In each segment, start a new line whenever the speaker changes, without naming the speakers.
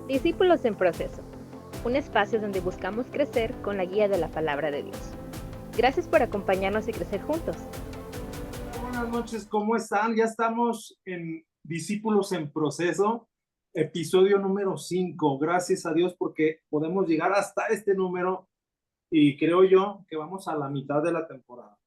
Discípulos en Proceso, un espacio donde buscamos crecer con la guía de la palabra de Dios. Gracias por acompañarnos y crecer juntos.
Buenas noches, ¿cómo están? Ya estamos en Discípulos en Proceso, episodio número 5. Gracias a Dios porque podemos llegar hasta este número y creo yo que vamos a la mitad de la temporada,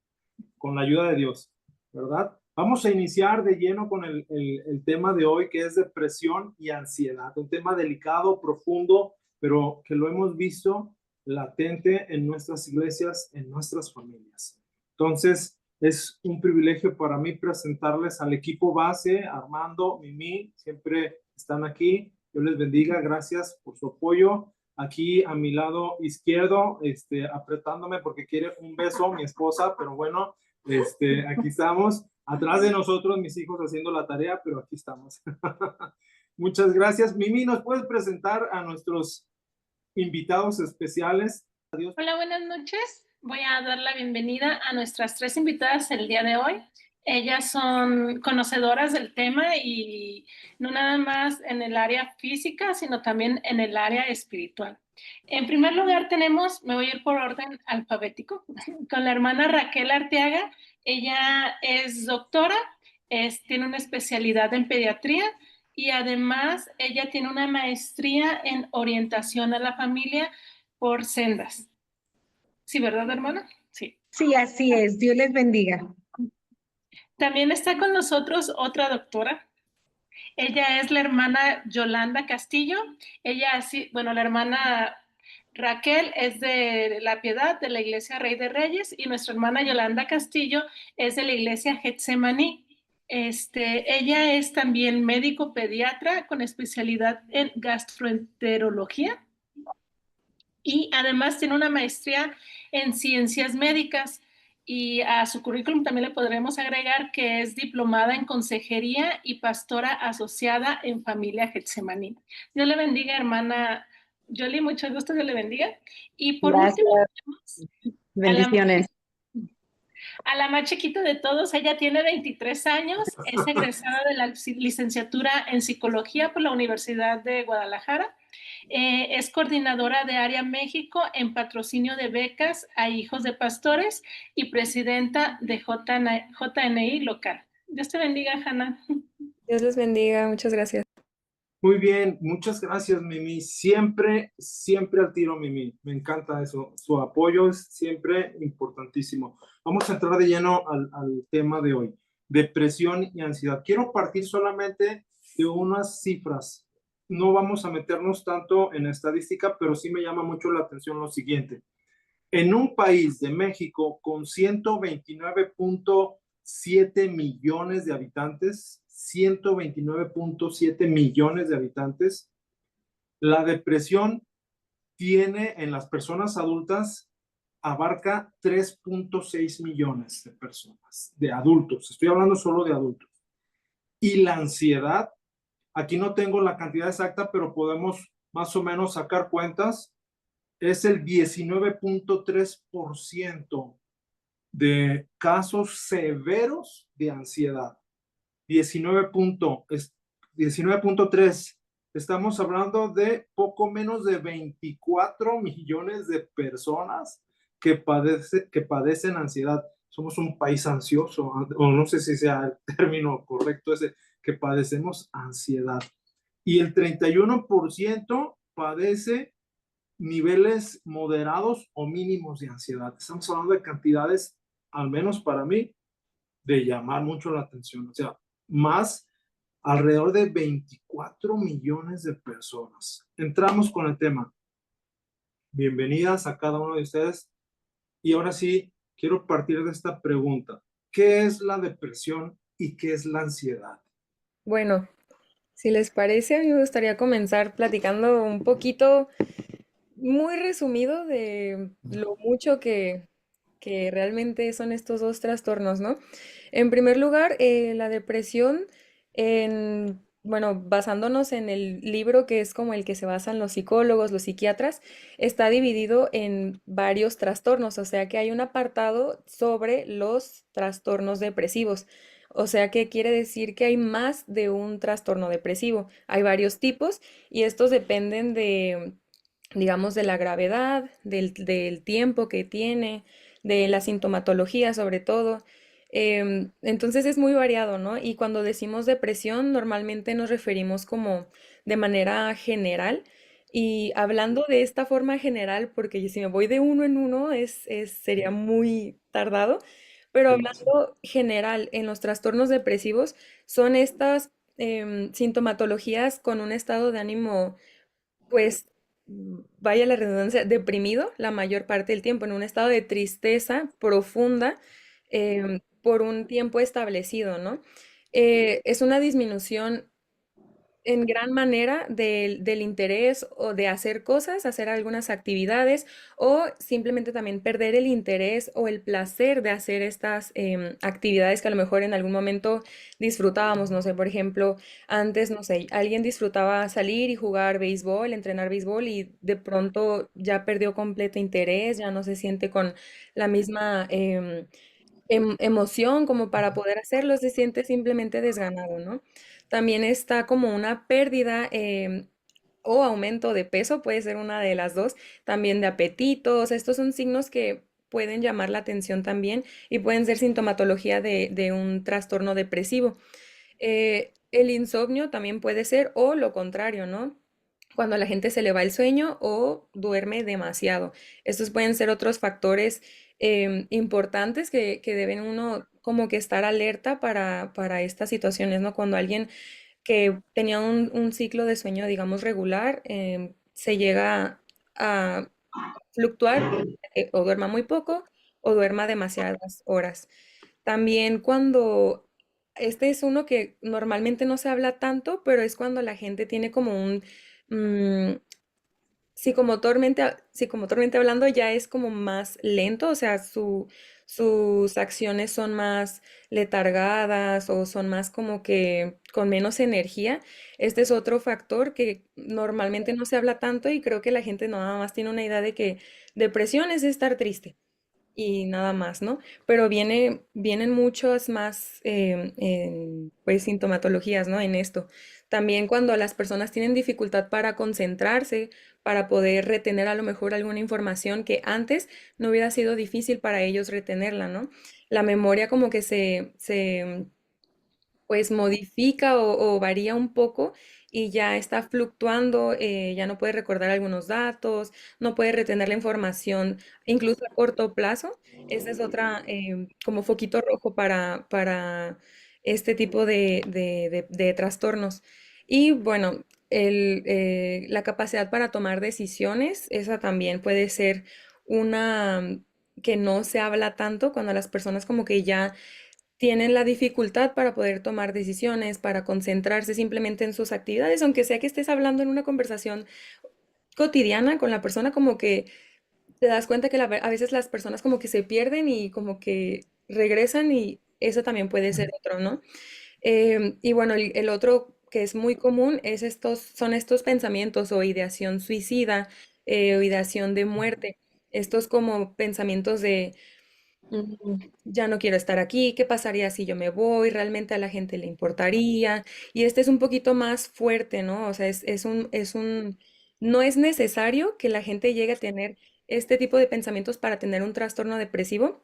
con la ayuda de Dios, ¿verdad? Vamos a iniciar de lleno con el tema de hoy, que es depresión y ansiedad, un tema delicado, profundo, pero que lo hemos visto latente en nuestras iglesias, en nuestras familias. Entonces, es un privilegio para mí presentarles al equipo base, Armando, Mimi, siempre están aquí. Dios les bendiga, gracias por su apoyo. Aquí a mi lado izquierdo, apretándome porque quiere un beso mi esposa, pero bueno, aquí estamos. Atrás de nosotros, mis hijos haciendo la tarea, pero aquí estamos. Muchas gracias. Mimi, ¿nos puedes presentar a nuestros invitados especiales? Adiós.
Hola, buenas noches. Voy a dar la bienvenida a nuestras tres invitadas el día de hoy. Ellas son conocedoras del tema y no nada más en el área física, sino también en el área espiritual. En primer lugar tenemos, me voy a ir por orden alfabético, con la hermana Raquel Arteaga. Ella es doctora, tiene una especialidad en pediatría y además ella tiene una maestría en orientación a la familia por Sendas. Sí, ¿verdad, hermana? Sí.
Sí, así es. Dios les bendiga.
También está con nosotros otra doctora. Ella es la hermana Yolanda Castillo. Ella, sí, bueno, la hermana Raquel es de La Piedad, de la Iglesia Rey de Reyes, y nuestra hermana Yolanda Castillo es de la Iglesia Getsemaní. Ella es también médico pediatra con especialidad en gastroenterología y además tiene una maestría en ciencias médicas y a su currículum también le podremos agregar que es diplomada en consejería y pastora asociada en familia Getsemaní. Dios le bendiga, hermana Yoli, mucho gusto, Dios le bendiga. Y por
Gracias.
último,
Bendiciones.
a la más chiquita de todos, ella tiene 23 años, es egresada de la licenciatura en psicología por la Universidad de Guadalajara. Es coordinadora de Área México en patrocinio de becas a hijos de pastores y presidenta de JNI local. Dios te bendiga, Hanna.
Dios les bendiga, muchas gracias.
Muy bien, muchas gracias, Mimi. Siempre, siempre al tiro, Mimi. Me encanta eso. Su apoyo es siempre importantísimo. Vamos a entrar de lleno al tema de hoy, depresión y ansiedad. Quiero partir solamente de unas cifras. No vamos a meternos tanto en estadística, pero sí me llama mucho la atención lo siguiente. En un país de México con 129.7 millones de habitantes, 129.7 millones de habitantes, la depresión tiene en las personas adultas, abarca 3.6 millones de personas, de adultos. Estoy hablando solo de adultos. Y la ansiedad, aquí no tengo la cantidad exacta, pero podemos más o menos sacar cuentas, es el 19.3% de casos severos de ansiedad. 19.3. Estamos hablando de poco menos de 24 millones de personas que padecen ansiedad. Somos un país ansioso, o no sé si sea el término correcto ese, que padecemos ansiedad. Y el 31% padece niveles moderados o mínimos de ansiedad. Estamos hablando de cantidades, al menos para mí, de llamar mucho la atención. O sea, más alrededor de 24 millones de personas. Entramos con el tema. Bienvenidas a cada uno de ustedes. Y ahora sí, quiero partir de esta pregunta. ¿Qué es la depresión y qué es la ansiedad?
Bueno, si les parece, a mí me gustaría comenzar platicando un poquito, muy resumido, de lo mucho que realmente son estos dos trastornos, ¿no? En primer lugar, la depresión, bueno, basándonos en el libro que es como el que se basan los psicólogos, los psiquiatras, está dividido en varios trastornos, o sea que hay un apartado sobre los trastornos depresivos. O sea que quiere decir que hay más de un trastorno depresivo. Hay varios tipos y estos dependen de, digamos, de la gravedad, del tiempo que tiene, de la sintomatología sobre todo. Entonces es muy variado, ¿no? Y cuando decimos depresión, normalmente nos referimos como de manera general. Y hablando de esta forma general, porque si me voy de uno en uno sería muy tardado, pero
Sí, sí.
hablando general en los trastornos depresivos, son estas sintomatologías con un estado de ánimo pues vaya la redundancia, deprimido la mayor parte del tiempo, en un estado de tristeza profunda por un tiempo establecido, ¿no? Es una disminución en gran manera del interés o de hacer cosas, hacer algunas actividades o simplemente también perder el interés o el placer de hacer estas actividades que a lo mejor en algún momento disfrutábamos, no sé, por ejemplo, antes, no sé, alguien disfrutaba salir y jugar béisbol, entrenar béisbol y de pronto ya perdió completo interés, ya no se siente con la misma emoción como para poder hacerlo, se siente simplemente desganado, ¿no? También está como una pérdida o aumento de peso, puede ser una de las dos, también de apetitos, estos son signos que pueden llamar la atención también y pueden ser sintomatología de un trastorno depresivo. El insomnio también puede ser o lo contrario, ¿no? Cuando a la gente se le va el sueño o duerme demasiado. Estos pueden ser otros factores importantes que deben uno como que estar alerta para estas situaciones, ¿no? Cuando alguien que tenía un ciclo de sueño, digamos, regular, se llega a fluctuar, o duerma muy poco o duerma demasiadas horas. También cuando, este es uno que normalmente no se habla tanto, pero es cuando la gente tiene como un, mm, psicomotormente hablando, ya es como más lento, o sea, sus acciones son más letargadas o son más como que con menos energía. Este es otro factor que normalmente no se habla tanto y creo que la gente nada más tiene una idea de que depresión es estar triste y nada más, ¿no? Pero vienen muchas más pues sintomatologías, ¿no? En esto. También cuando las personas tienen dificultad para concentrarse, para poder retener a lo mejor alguna información que antes no hubiera sido difícil para ellos retenerla, ¿no? La memoria como que se pues modifica o varía un poco y ya está fluctuando, ya no puede recordar algunos datos, no puede retener la información, incluso a corto plazo. Esta es otra como foquito rojo para este tipo de trastornos. Y bueno, la capacidad para tomar decisiones, esa también puede ser una que no se habla tanto cuando las personas como que ya tienen la dificultad para poder tomar decisiones, para concentrarse simplemente en sus actividades, aunque sea que estés hablando en una conversación cotidiana con la persona, como que te das cuenta que a veces las personas como que se pierden y como que regresan y eso también puede ser otro, ¿no? Y bueno, el otro que es muy común son estos pensamientos o ideación suicida o ideación de muerte. Estos como pensamientos de ya no quiero estar aquí, ¿qué pasaría si yo me voy? ¿Realmente a la gente le importaría? Y este es un poquito más fuerte, ¿no? O sea, no es necesario que la gente llegue a tener este tipo de pensamientos para tener un trastorno depresivo,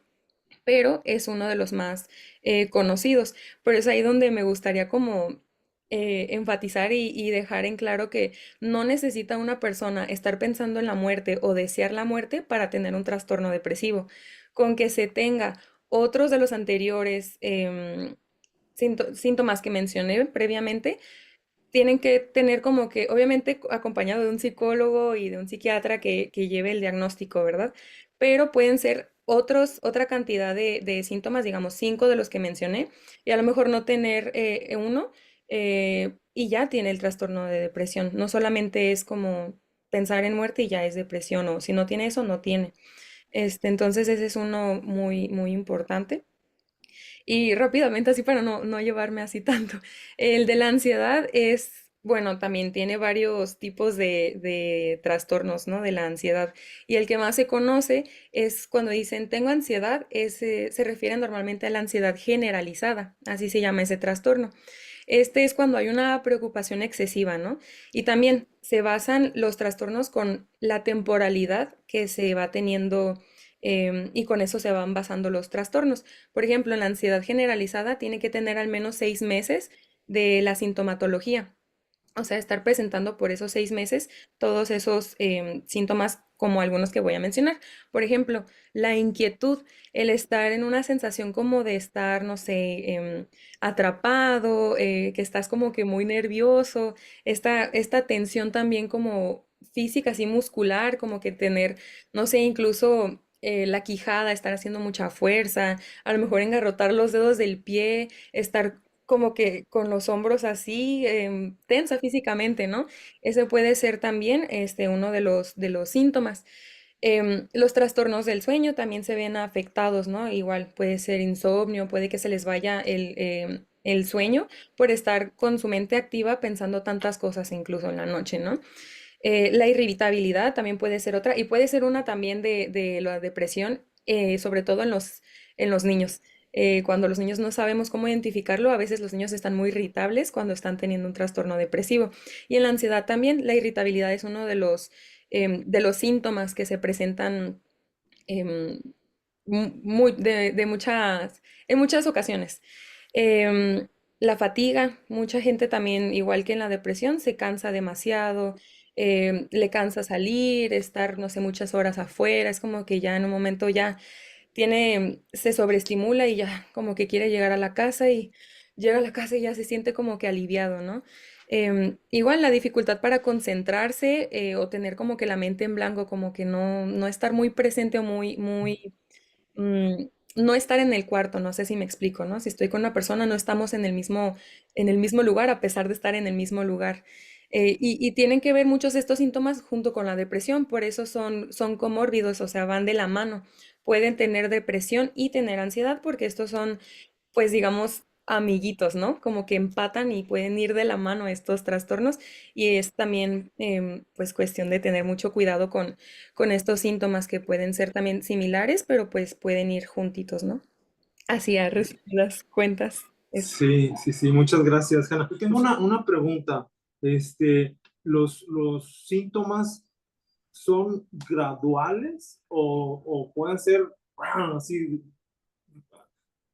pero es uno de los más conocidos. Pero es ahí donde me gustaría como enfatizar y dejar en claro que no necesita una persona estar pensando en la muerte o desear la muerte para tener un trastorno depresivo. Con que se tenga otros de los anteriores síntomas que mencioné previamente, tienen que tener como que, obviamente, acompañado de un psicólogo y de un psiquiatra que lleve el diagnóstico, ¿verdad? Pero pueden ser otra cantidad de síntomas, digamos, 5 de los que mencioné, y a lo mejor no tener uno, y ya tiene el trastorno de depresión. No solamente es como pensar en muerte y ya es depresión, o si no tiene eso, no tiene. Entonces ese es uno muy, muy importante. Y rápidamente, así para no llevarme así tanto, el de la ansiedad es bueno, también tiene varios tipos de trastornos, ¿no? De la ansiedad. Y el que más se conoce es cuando dicen tengo ansiedad, se refiere normalmente a la ansiedad generalizada, así se llama ese trastorno. Este es cuando hay una preocupación excesiva, ¿no? Y también se basan los trastornos con la temporalidad que se va teniendo y con eso se van basando los trastornos. Por ejemplo, en la ansiedad generalizada tiene que tener al menos 6 meses de la sintomatología. O sea, estar presentando por esos 6 meses todos esos síntomas como algunos que voy a mencionar. Por ejemplo, la inquietud, el estar en una sensación como de estar, no sé, atrapado, que estás como que muy nervioso, esta tensión también como física, así muscular, como que tener, no sé, incluso la quijada, estar haciendo mucha fuerza, a lo mejor engarrotar los dedos del pie, estar como que con los hombros así, tensa físicamente, ¿no? Ese puede ser también uno de los síntomas. Los trastornos del sueño también se ven afectados, ¿no? Igual puede ser insomnio, puede que se les vaya el sueño por estar con su mente activa pensando tantas cosas incluso en la noche, ¿no? La irritabilidad también puede ser otra y puede ser una también de la depresión, sobre todo en los niños. Cuando los niños no sabemos cómo identificarlo, a veces los niños están muy irritables cuando están teniendo un trastorno depresivo. Y en la ansiedad también, la irritabilidad es uno de los síntomas que se presentan em, en muchas ocasiones. Em, la fatiga, mucha gente también, igual que en la depresión, se cansa demasiado, le cansa salir, estar, no sé, muchas horas afuera, es como que ya en un momento ya se sobreestimula y ya como que quiere llegar a la casa y llega a la casa y ya se siente como que aliviado, ¿no? Igual la dificultad para concentrarse o tener como que la mente en blanco, como que no estar muy presente o mm, no estar en el cuarto, no sé si me explico, ¿no? Si estoy con una persona, no estamos en el mismo lugar a pesar de estar en el mismo lugar. Y tienen que ver muchos de estos síntomas junto con la depresión, por eso son comórbidos, o sea, van de la mano. Pueden tener depresión y tener ansiedad porque estos son, pues digamos, amiguitos, ¿no? Como que empatan y pueden ir de la mano estos trastornos y es también, pues, cuestión de tener mucho cuidado con estos síntomas que pueden ser también similares, pero pues pueden ir juntitos, ¿no? Así a resumidas cuentas. Eso.
Sí, sí, sí, muchas gracias, Hanna. Tengo una pregunta. ¿Los síntomas son graduales o pueden ser así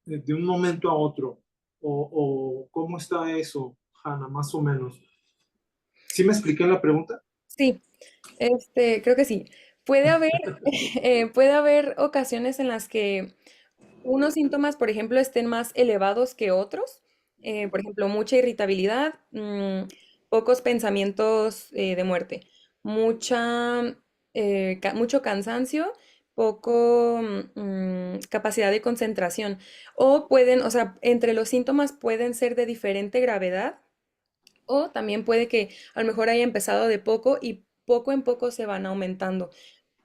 de un momento a otro? ¿O cómo está eso, Hanna, más o menos? ¿Sí me expliqué la pregunta?
Sí, creo que sí. Puede haber, puede haber ocasiones en las que unos síntomas, por ejemplo, estén más elevados que otros. Por ejemplo, mucha irritabilidad, pocos pensamientos de muerte, mucho cansancio, poco capacidad de concentración. O sea, entre los síntomas pueden ser de diferente gravedad o también puede que a lo mejor haya empezado de poco y poco en poco se van aumentando.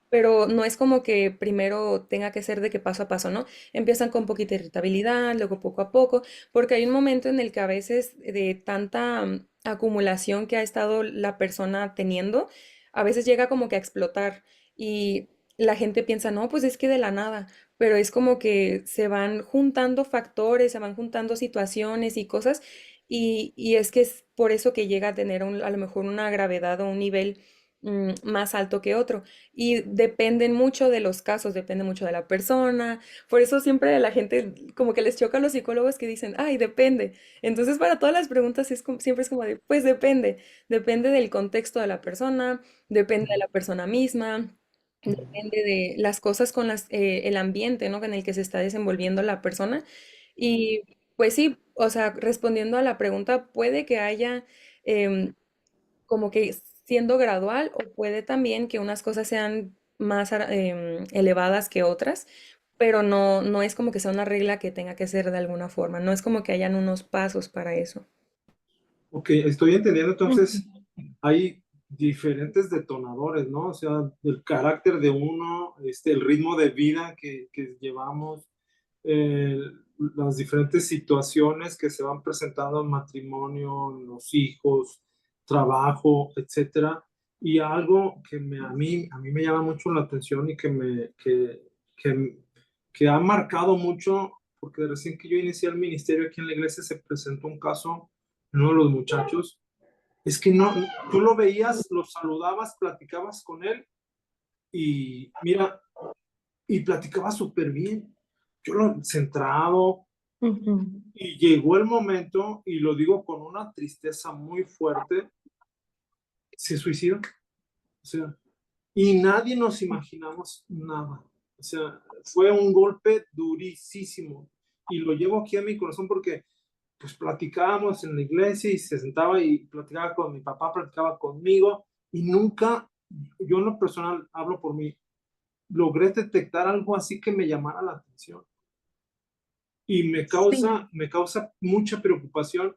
Pero no es como que primero tenga que ser de que paso a paso, ¿no? Empiezan con poquita irritabilidad, luego poco a poco, porque hay un momento en el que a veces de tanta acumulación que ha estado la persona teniendo, a veces llega como que a explotar y la gente piensa, no, pues es que de la nada, pero es como que se van juntando factores, se van juntando situaciones y cosas y es que es por eso que llega a tener a lo mejor una gravedad o un nivel más alto que otro. Y dependen mucho de los casos, depende mucho de la persona. Por eso siempre a la gente como que les choca a los psicólogos que dicen, ay, depende. Entonces para todas las preguntas siempre es como de, pues depende. Depende del contexto de la persona, depende de la persona misma, depende de las cosas el ambiente, ¿no? En el que se está desenvolviendo la persona. Y pues sí, o sea, respondiendo a la pregunta, puede que haya em, como que siendo gradual o puede también que unas cosas sean más elevadas que otras, pero no es como que sea una regla que tenga que ser de alguna forma, no es como que hayan unos pasos para eso.
Ok, estoy entendiendo
Ujú.
entonces, hay diferentes detonadores, ¿no? O sea, el carácter de uno, el ritmo de vida que llevamos, eh, las diferentes situaciones que se van presentando en matrimonio, en los hijos, trabajo, etcétera. Y algo que a mí me llama mucho la atención y que ha marcado mucho, porque recién que yo inicié el ministerio aquí en la iglesia se presentó un caso en uno de los muchachos, es que no, tú lo veías, lo saludabas, platicabas con él y mira, y platicaba súper bien, yo lo centrado, y llegó el momento, y lo digo con una tristeza muy fuerte, se suicidó. O sea, y nadie nos imaginamos nada. O sea, fue un golpe durísimo. Y lo llevo aquí a mi corazón porque pues platicábamos en la iglesia y se sentaba y platicaba con mi papá, platicaba conmigo y nunca, yo en lo personal hablo por mí, logré detectar algo así que me llamara la atención. Y me causa mucha preocupación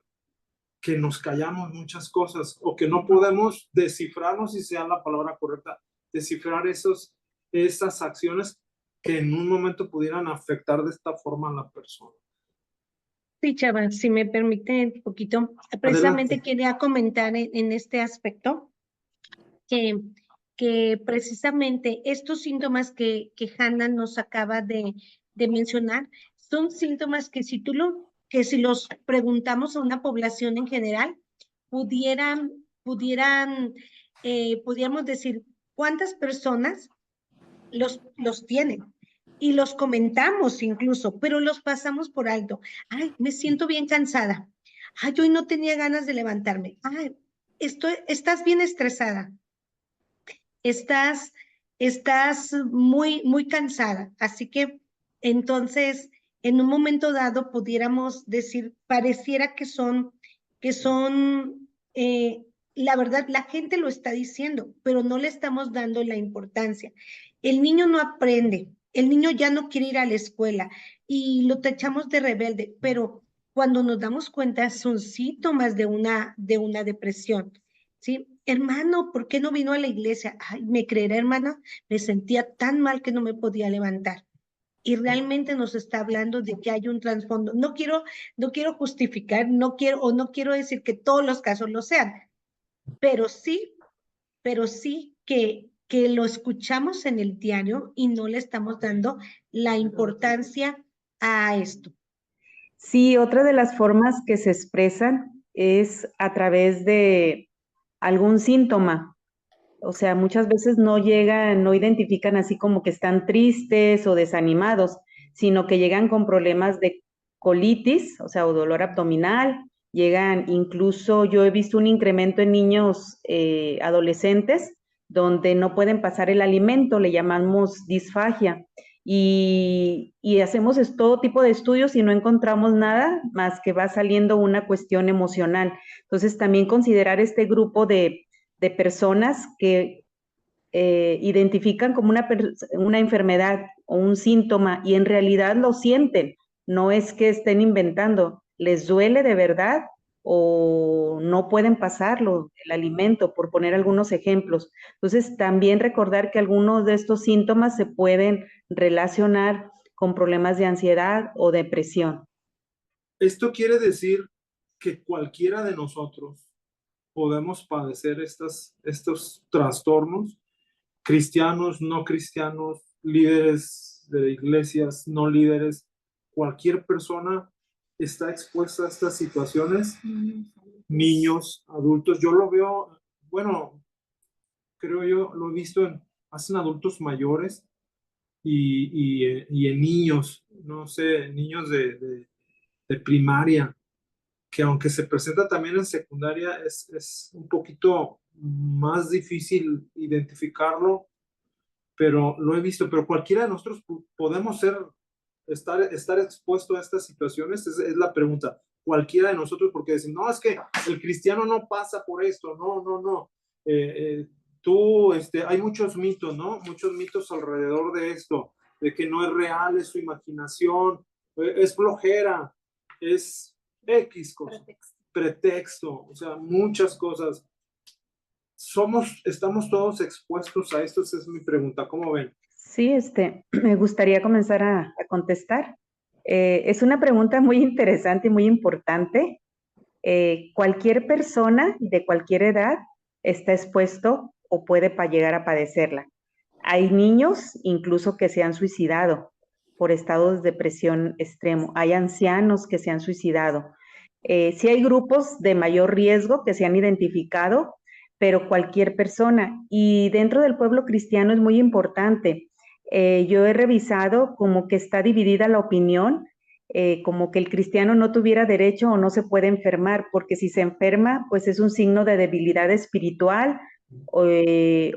que nos callamos muchas cosas o que no podemos descifrarnos, si sea la palabra correcta, descifrar esas acciones que en un momento pudieran afectar de esta forma a la persona.
Sí, Chava, si me permite un poquito, precisamente quería comentar en este aspecto que precisamente estos síntomas que Hannah nos acaba de mencionar son síntomas que si los preguntamos a una población en general, podríamos decir cuántas personas los tienen. Y los comentamos incluso, pero los pasamos por alto. Ay, me siento bien cansada. Ay, hoy no tenía ganas de levantarme. Ay, estás bien estresada. Estás muy cansada. Así que entonces, en un momento dado, pudiéramos decir, pareciera que la verdad, la gente lo está diciendo, pero no le estamos dando la importancia. El niño no aprende, el niño ya no quiere ir a la escuela y lo tachamos de rebelde, pero cuando nos damos cuenta son síntomas de una depresión. ¿Sí? Hermano, ¿por qué no vino a la iglesia? Ay, ¿me creerá, hermana? Me sentía tan mal que no me podía levantar. Y realmente nos está hablando de que hay un trasfondo. No quiero justificar, no quiero decir que todos los casos lo sean, pero sí que lo escuchamos en el diario y no le estamos dando la importancia a esto.
Sí, otra de las formas que se expresan es a través de algún síntoma. O sea, muchas veces no identifican así como que están tristes o desanimados, sino que llegan con problemas de colitis, o sea, o dolor abdominal. Llegan, incluso yo he visto un incremento en niños adolescentes donde no pueden pasar el alimento, le llamamos disfagia. Y hacemos todo tipo de estudios y no encontramos nada más que va saliendo una cuestión emocional. Entonces, también considerar este grupo de personas que identifican como una enfermedad o un síntoma y en realidad lo sienten, no es que estén inventando, les duele de verdad o no pueden pasarlo, el alimento, por poner algunos ejemplos. Entonces, también recordar que algunos de estos síntomas se pueden relacionar con problemas de ansiedad o depresión.
Esto quiere decir que cualquiera de nosotros podemos padecer estos trastornos, cristianos, no cristianos, líderes de iglesias, no líderes, cualquier persona está expuesta a estas situaciones, niños, adultos. Yo lo veo, bueno, creo yo, lo he visto hacen adultos mayores y en niños, no sé, niños de primaria, que aunque se presenta también en secundaria, es un poquito más difícil identificarlo, pero lo he visto. Pero cualquiera de nosotros podemos estar expuesto a estas situaciones, es la pregunta. Cualquiera de nosotros, porque decimos, no, es que el cristiano no pasa por esto, no. Hay muchos mitos, ¿no? Muchos mitos alrededor de esto, de que no es real, es su imaginación, es flojera, es X cosa, pretexto, o sea, muchas cosas. Estamos todos expuestos a esto, esa es mi pregunta, ¿cómo ven?
Sí, me gustaría comenzar a contestar. Es una pregunta muy interesante y muy importante, Cualquier persona de cualquier edad está expuesto o puede llegar a padecerla. Hay niños incluso que se han suicidado por estados de depresión extremo. Hay ancianos que se han suicidado. Sí hay grupos de mayor riesgo que se han identificado, pero cualquier persona. Y dentro del pueblo cristiano es muy importante. Yo he revisado como que está dividida la opinión, como que el cristiano no tuviera derecho o no se puede enfermar, porque si se enferma, pues es un signo de debilidad espiritual o de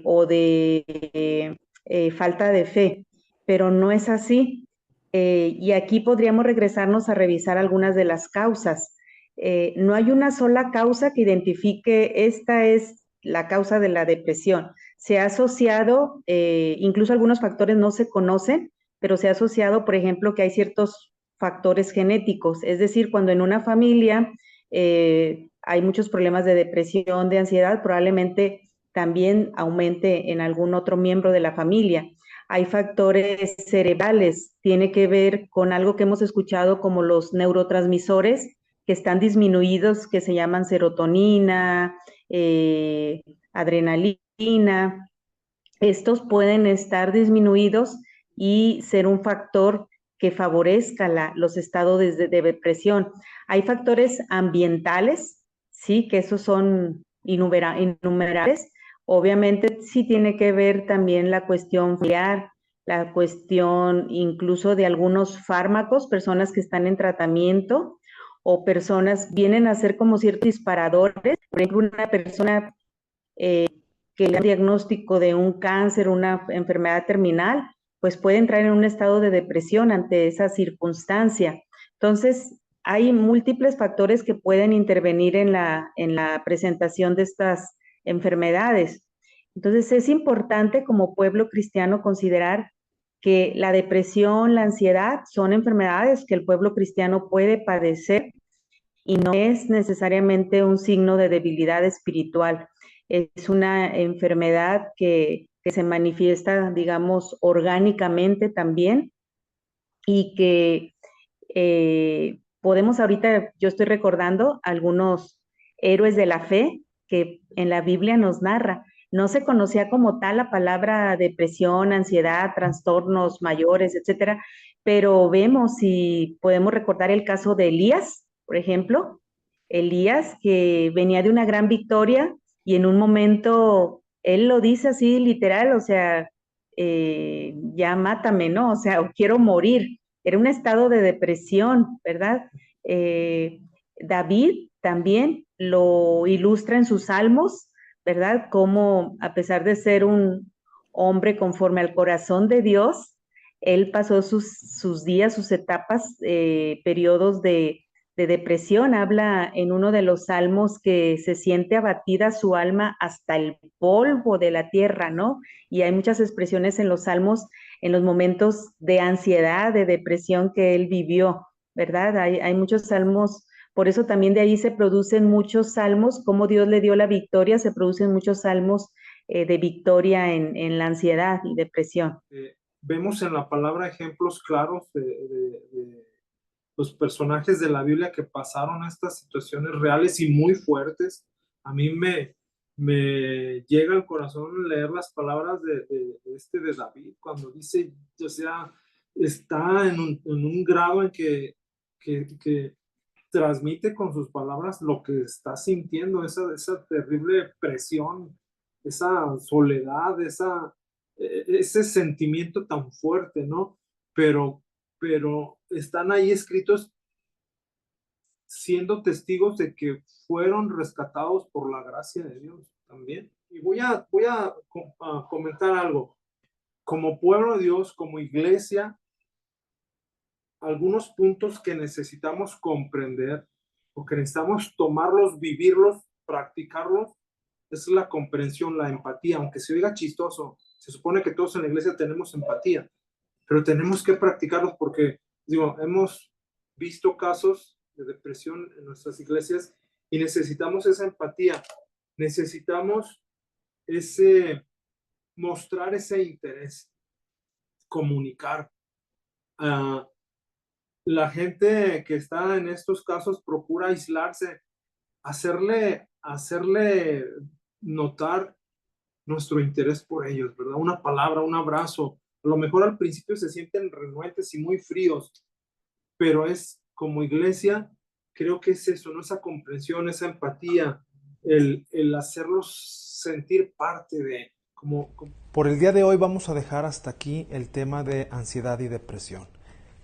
falta de fe, pero no es así. Y aquí podríamos regresarnos a revisar algunas de las causas. No hay una sola causa que identifique esta es la causa de la depresión. Se ha asociado, incluso algunos factores no se conocen, pero se ha asociado, por ejemplo, que hay ciertos factores genéticos, es decir, cuando en una familia hay muchos problemas de depresión, de ansiedad, probablemente también aumente en algún otro miembro de la familia. Hay factores cerebrales, tiene que ver con algo que hemos escuchado como los neurotransmisores que están disminuidos, que se llaman serotonina, adrenalina. Estos pueden estar disminuidos y ser un factor que favorezca los estados de depresión. Hay factores ambientales, sí, que esos son innumerables. Obviamente sí tiene que ver también la cuestión familiar, la cuestión incluso de algunos fármacos, personas que están en tratamiento o personas vienen a ser como ciertos disparadores. Por ejemplo, una persona que le da un diagnóstico de un cáncer, una enfermedad terminal, pues puede entrar en un estado de depresión ante esa circunstancia. Entonces, hay múltiples factores que pueden intervenir en la presentación de estas enfermedades. Entonces, es importante como pueblo cristiano considerar que la depresión, la ansiedad son enfermedades que el pueblo cristiano puede padecer y no es necesariamente un signo de debilidad espiritual. Es una enfermedad que se manifiesta, digamos, orgánicamente también y que podemos ahorita, yo estoy recordando algunos héroes de la fe que en la Biblia nos narra. No se conocía como tal la palabra depresión, ansiedad, trastornos mayores, etcétera, pero vemos y podemos recordar el caso de Elías, por ejemplo. Elías, que venía de una gran victoria y en un momento, él lo dice así literal, o sea, ya mátame, ¿no? O sea, quiero morir. Era un estado de depresión, ¿verdad? David también lo ilustra en sus salmos, ¿verdad? Como a pesar de ser un hombre conforme al corazón de Dios, él pasó sus días, sus etapas, periodos de depresión. Habla en uno de los salmos que se siente abatida su alma hasta el polvo de la tierra, ¿no? Y hay muchas expresiones en los salmos en los momentos de ansiedad, de depresión que él vivió, ¿verdad? Hay muchos salmos, por eso también de ahí se producen muchos salmos, como Dios le dio la victoria, se producen muchos salmos de victoria en la ansiedad y depresión.
Vemos en la palabra ejemplos claros de los personajes de la Biblia que pasaron estas situaciones reales y muy fuertes. A mí me llega al corazón leer las palabras de David cuando dice, o sea, está en un grado en que transmite con sus palabras lo que está sintiendo, esa terrible presión, esa soledad, ese sentimiento tan fuerte, ¿no? Pero están ahí escritos siendo testigos de que fueron rescatados por la gracia de Dios también. Y voy a comentar algo. Como pueblo de Dios, como iglesia, algunos puntos que necesitamos comprender o que necesitamos tomarlos, vivirlos, practicarlos, es la comprensión, la empatía, aunque se oiga chistoso. Se supone que todos en la iglesia tenemos empatía, pero tenemos que practicarlos porque, digo, hemos visto casos de depresión en nuestras iglesias y necesitamos esa empatía, necesitamos mostrar ese interés, comunicar. La gente que está en estos casos procura aislarse hacerle notar nuestro interés por ellos, ¿verdad? Una palabra, un abrazo. A lo mejor al principio se sienten renuentes y muy fríos, pero es como iglesia, creo que es eso, ¿no? Esa comprensión, esa empatía, el hacerlos sentir parte de,
Por el día de hoy vamos a dejar hasta aquí el tema de ansiedad y depresión.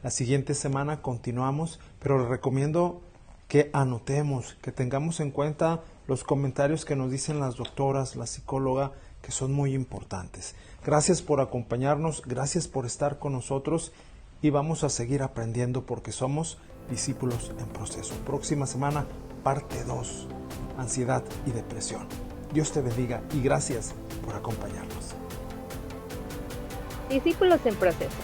La siguiente semana continuamos, pero les recomiendo que anotemos, que tengamos en cuenta los comentarios que nos dicen las doctoras, la psicóloga, que son muy importantes. Gracias por acompañarnos, gracias por estar con nosotros y vamos a seguir aprendiendo porque somos discípulos en proceso. Próxima semana, parte 2, ansiedad y depresión. Dios te bendiga y gracias por acompañarnos.
Discípulos en proceso,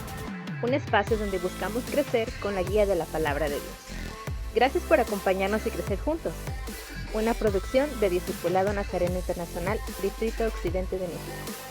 un espacio donde buscamos crecer con la guía de la palabra de Dios. Gracias por acompañarnos y crecer juntos. Una producción de Discipulado Nazareno Internacional, Distrito Occidente de México.